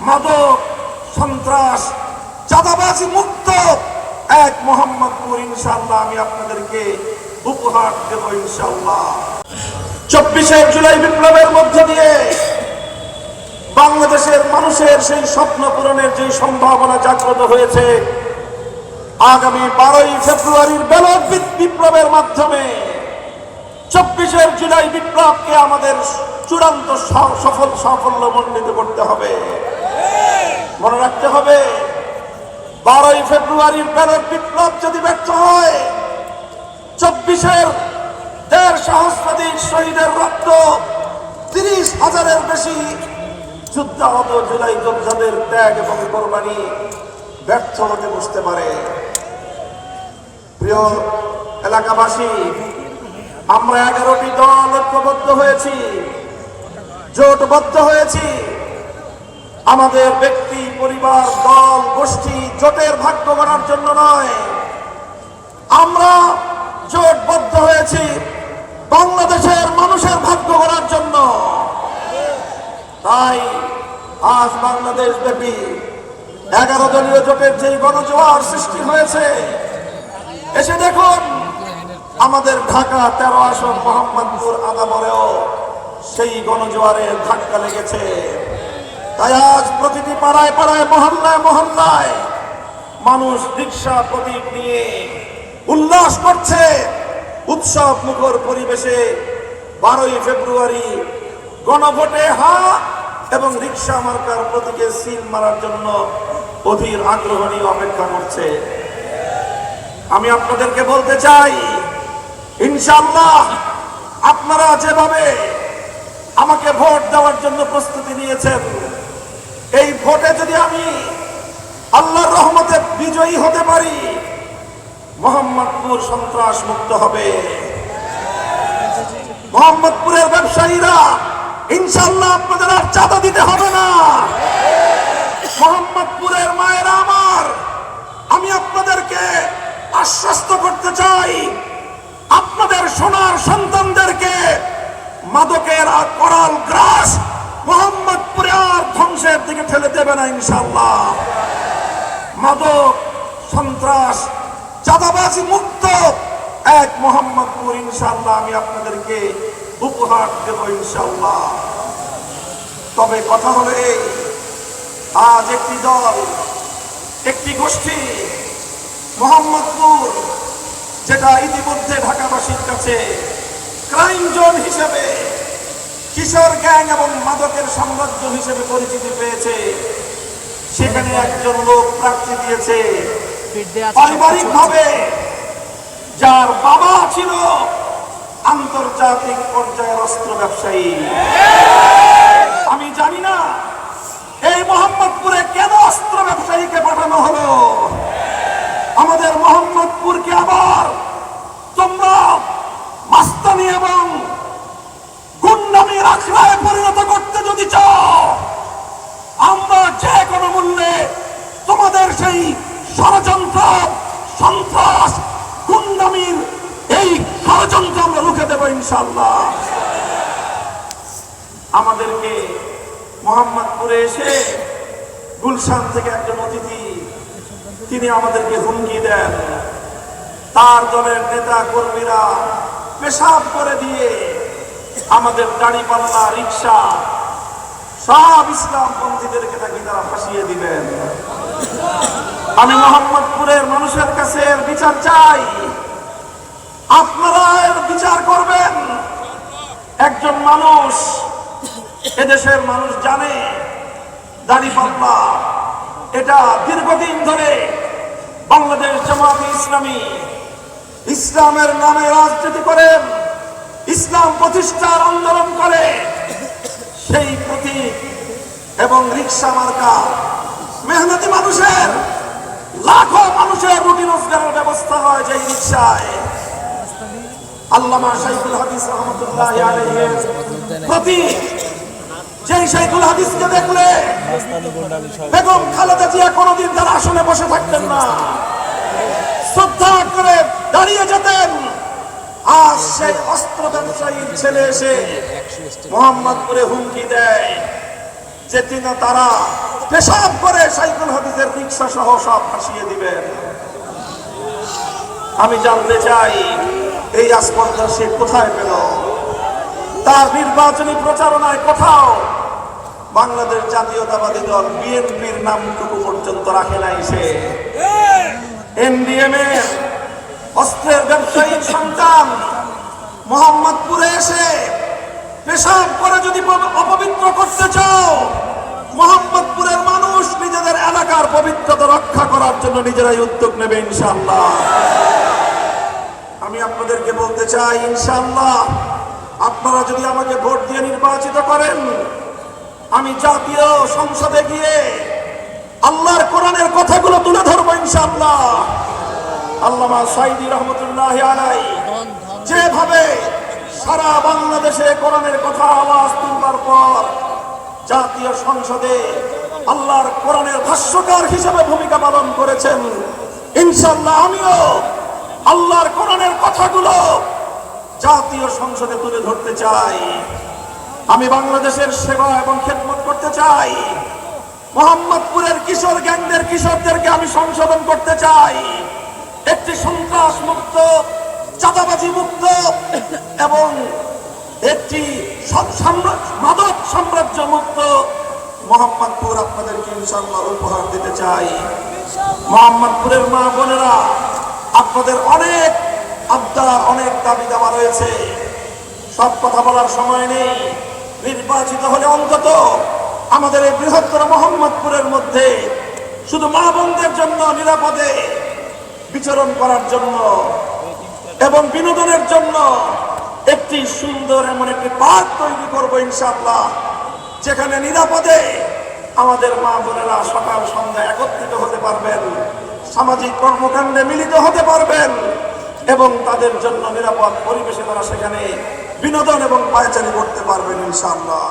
মাদক, সন্ত্রাস, চাঁদাবাজি মুক্ত এক মোহাম্মদপুর ইনশাআল্লাহ আমি আপনাদেরকে উপহার দেব ইনশাআল্লাহ। 24 জুলাই বিপ্লবের মধ্য দিয়ে বাংলাদেশের মানুষের সেই স্বপ্ন পূরণের যে সম্ভাবনা জাগ্রত হয়েছে, আগামী 12 ফেব্রুয়ারির ব্যালট বিপ্লবের মাধ্যমে 24 জুলাই বিপ্লবকে আমাদের চূড়ান্ত সাফল্যমণ্ডিত করতে হবে। মনে রাখতে হবে, 12 ফেব্রুয়ারির ব্যালট বিপ্লব যদি ব্যর্থ হয়, 24-এর 1.5 সহস্রাধিক শহীদের রক্ত, 30,000-এর বেশি যুদ্ধাহত জুলাই যোদ্ধাদের ত্যাগ এবং কোরবানি ব্যর্থ হতে বসতে পারে। প্রিয় এলাকাবাসী, আমরা 11টি দল ঐক্যবদ্ধ হয়েছি, জোটবদ্ধ হয়েছি। আমাদের ব্যক্তি, পরিবার, দল, গোষ্ঠী, জোটের ভাগ্য গড়ার জন্য নয়, আমরা জোটবদ্ধ হয়েছি বাংলাদেশের মানুষের ভাগ্য গড়ার জন্য। তাই আজ বাংলাদেশ ব্যাপী 11 দলীয় জোটের যে গণজোয়ার সৃষ্টি হয়েছে, এসে দেখুন আমাদের ঢাকা 13 আসন মোহাম্মদপুর আদাবরেও সেই গণজোয়ারের ধাক্কা লেগেছে। তাই আজ প্রতিটি পাড়ায় পাড়ায়, মহল্লায় মহল্লায় মানুষ রিক্সা প্রতীক নিয়ে উল্লাস করছে। উৎসব মুখর পরিবেশে 12 ফেব্রুয়ারি গণভোটে হা এবং রিক্সা মার্কার প্রতীকে সিল মারার জন্য অধীর আগ্রহ নিয়ে অপেক্ষা করছে। আমি আপনাদেরকে বলতে চাই, ইনশাআল্লাহ আপনারা যেভাবে আমাকে ভোট দেওয়ার জন্য প্রস্তুতি নিয়েছেন, এই ভোটে যদি আমি আল্লাহর রহমতে বিজয়ী হতে পারি, মোহাম্মদপুর সন্ত্রাস মুক্ত হবে। মোহাম্মদপুরের ব্যবসায়ীরা ইনশাআল্লাহ আপনাদের আর চাঁদা দিতে হবে না। মোহাম্মদপুরের মায়েরা আমার, আমি আপনাদেরকে আশ্বস্ত করতে চাই, আপনাদের সোনার সন্তানদেরকে মাদকের আর করাল গ্রাস মোহাম্মদপুরে আর ধ্বংসের দিকে ঠেলে দেবে না ইনশাআল্লাহ। মাদক, সন্ত্রাস, চাঁদাবাজি মুক্ত এক মোহাম্মদপুর ইনশাআল্লাহ আমি আপনাদেরকে উপহার দেব ইনশাআল্লাহ। তবে কথা হলো এই, আজ একটি দল, একটি গোষ্ঠী মোহাম্মদপুর, যেটা ইতিমধ্যে ঢাকাবাসীর কাছে ক্রাইম জোন হিসেবে, কিশোর গ্যাং এবং মাদকের সাম্রাজ্য হিসেবে পরিচিতি পেয়েছে, সেখানে একজন লোক প্রার্থী দিয়েছে পারিবারিকভাবে, যার বাবা ছিল আন্তর্জাতিক পর্যায়ের অস্ত্র ব্যবসায়ী। আমি জানি না এই মোহাম্মদপুরে কেন অস্ত্র ব্যবসায়ীকে পাঠানো হলো। আমাদের মোহাম্মদপুরকে আবার তোমরা মাস্তানি এবং গুন্ডামির আখড়ায় পরিণত করতে যদি চাও, আমরা যে কোনো মূল্যে তোমাদের সেই ষড়যন্ত্র, সন্ত্রাস, গুন্ডামির এই ষড়যন্ত্র আমরা রুখে দেব ইনশাআল্লাহ। আমাদেরকে মোহাম্মদপুরে এসে গুলশান থেকে একজন অতিথি, তিনি আমাদেরকে হুমকি দেন, তার দলের নেতা কর্মীরা পেশাব করে দিয়ে আমাদের দাড়িপাল্লা, রিক্সা সব ইসলামপন্থীদেরকে নাকি তারা ফাঁসিয়ে দিবেন। আমি মোহাম্মদপুরের মানুষের কাছে এর বিচার চাই। আপনারা এর বিচার করবেন। একজন মানুষ, এদেশের মানুষ জানে দাড়িপাল্লা এটা দীর্ঘদিন ধরে বাংলাদেশ জামায়াতে ইসলামী ইসলামের নামে রাজনীতি করেন, ইসলাম প্রতিষ্ঠার আন্দোলন করে। সেই প্রতীক এবং রিক্সা মার্কা মেহনতি মানুষের, লাখো মানুষের রুটি রোজগারের ব্যবস্থা হয় যেই রিক্সায়। আল্লামা শাইখুল হাদিস রহমাতুল্লাহি আলাইহির প্রতীক, যেই শাইখুল হাদিসকে দেখলে বেগম খালেদা জিয়া কোনোদিন তার আসনে বসে থাকতেন না, শ্রদ্ধা করে দাঁড়িয়ে যেতেন। আজ সেই অস্ত্র ব্যবসায়ীর ছেলে এসে মোহাম্মদপুরে হুমকি দেয় যে তারা পেশাব করে সাইকুল হাদিসের রিক্সা সহ সব ভাসিয়ে দিবেন। আমি জানতে চাই এই আসপর্দা সে কোথায় পেল? তার নির্বাচনী প্রচারণায় কোথাও বাংলাদেশ জাতীয়তাবাদী দল বিএনপির নামটুকু পর্যন্ত রাখে নাই। সে এনডিএম এর অস্ত্রের ব্যবসায়ীর সন্তান মোহাম্মদপুরে এসে পেশাব করে যদি অপবিত্র করতে চাও, মোহাম্মদপুরের মানুষ নিজেদের এলাকার পবিত্রতা রক্ষা করার জন্য নিজেরাই উদ্যোগ নেবে ইনশাআল্লাহ। আমি আপনাদেরকে বলতে চাই, ইনশাআল্লাহ আপনারা যদি আমাকে ভোট দিয়ে নির্বাচিত করেন, আমি জাতীয় সংসদে গিয়ে আল্লাহর কোরআনের কথাগুলো তুলে ধরবো ইনশাআল্লাহ। আল্লামা সাঈদী রহমতুল্লাহ আলাইহি যেভাবে সারা বাংলাদেশে কোরআনের কথা আওয়াজ তুলবার পর জাতীয় সংসদে আল্লাহর কোরআনের ভাষ্যকার হিসেবে ভূমিকা পালন করেছেন, ইনশাআল্লাহ আমিও আল্লাহর কোরআনের কথাগুলো জাতীয় সংসদে তুলে ধরতে চাই। আমি বাংলাদেশের সেবা এবং খেদমত করতে চাই। মোহাম্মদপুরের কিশোর গ্যাংদের কিশোরদেরকে আমি সংশোধন করতে চাই। একটি সন্ত্রাস মুক্ত, চাঁদাবাজি মুক্ত এবং একটি মাদক সাম্রাজ্য মুক্ত মোহাম্মদপুর আপনাদেরকে ইনশাআল্লাহ উপহার দিতে চাই। মোহাম্মদপুরের মা বোনেরা, আপনাদের অনেক আবদার, অনেক দাবি দাওয়া রয়েছে, সব কথা বলার সময় নেই। নির্বাচিত হলে অন্তত আমাদের এই বৃহত্তর মোহাম্মদপুরের মধ্যে শুধু মা বোনদের জন্য নিরাপদে বিচরণ করার জন্য এবং বিনোদনের জন্য একটি সুন্দর এমন একটি পার্ক তৈরি করবো ইনশাআল্লাহ, যেখানে নিরাপদে আমাদের মা বোনেরা সকাল সন্ধ্যা একত্রিত হতে পারবেন, সামাজিক কর্মকাণ্ডে মিলিত হতে পারবেন এবং তাদের জন্য নিরাপদ পরিবেশে তারা সেখানে বিনোদন এবং পায়চারি করতে পারবেন ইনশাআল্লাহ।